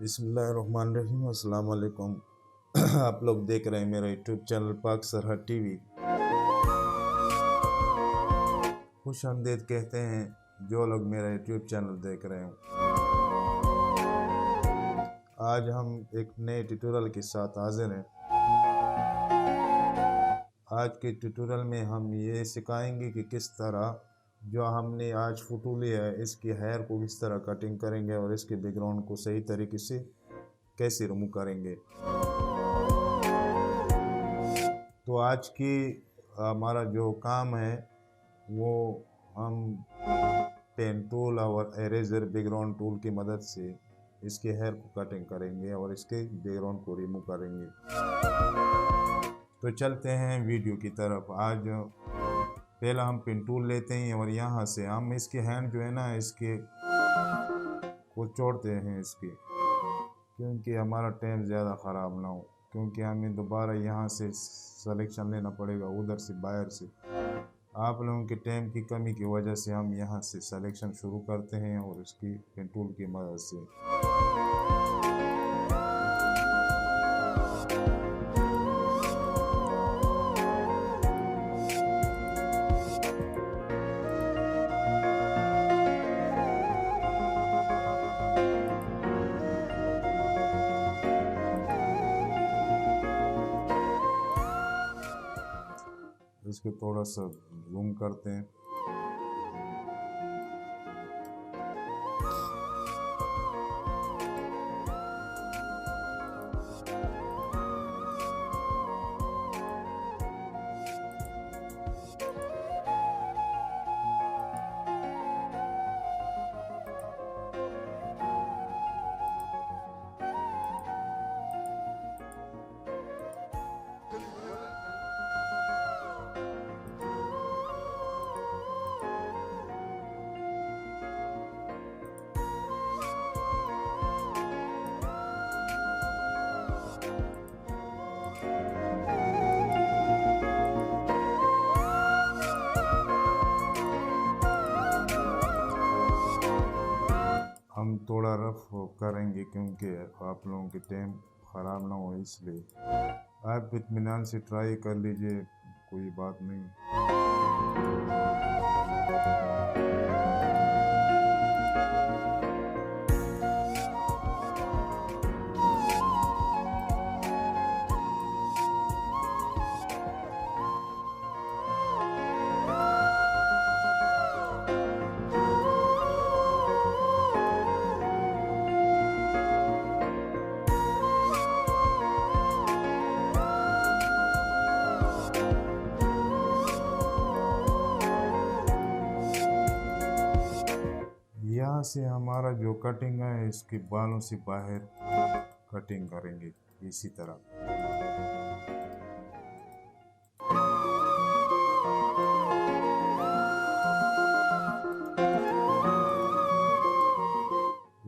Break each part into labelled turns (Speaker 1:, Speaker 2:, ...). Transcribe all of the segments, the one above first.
Speaker 1: बिस्मिल्लाहिर्रहमानिर्रहीम। अस्सलाम वालेकुम। आप लोग देख रहे हैं मेरा यूट्यूब चैनल पाक सरहद टीवी। खुश आमदीद कहते हैं जो लोग मेरा यूट्यूब चैनल देख रहे हैं। आज हम एक नए ट्यूटोरियल के साथ हाजिर हैं। आज के ट्यूटोरियल में हम ये सिखाएंगे कि किस तरह जो हमने आज फ़ोटो लिया है इसकी हेयर को किस तरह कटिंग करेंगे और इसके बैकग्राउंड को सही तरीके से कैसे रिमूव करेंगे। तो आज की हमारा जो काम है वो हम पेन टूल और इरेजर बैकग्राउंड टूल की मदद से इसके हेयर को कटिंग करेंगे और इसके बैकग्राउंड को रिमूव करेंगे। तो चलते हैं वीडियो की तरफ। आज पहला हम पेन टूल लेते हैं और यहाँ से हम इसके हैंड जो है ना इसके को छोड़ते हैं इसके, क्योंकि हमारा टाइम ज़्यादा ख़राब ना हो, क्योंकि हमें दोबारा यहाँ से सिलेक्शन लेना पड़ेगा उधर से बाहर से। आप लोगों के टाइम की कमी की वजह से हम यहाँ से सिलेक्शन शुरू करते हैं और इसकी पेन टूल की मदद से। इसको थोड़ा सा जूम करते हैं। हम थोड़ा रफ करेंगे क्योंकि आप लोगों के टाइम ख़राब ना हो, इसलिए आप इत्मीनान से ट्राई कर लीजिए, कोई बात नहीं। यहाँ से हमारा जो कटिंग है इसके बालों से बाहर कटिंग करेंगे इसी तरह।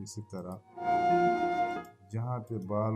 Speaker 1: इसी तरह जहाँ पे बाल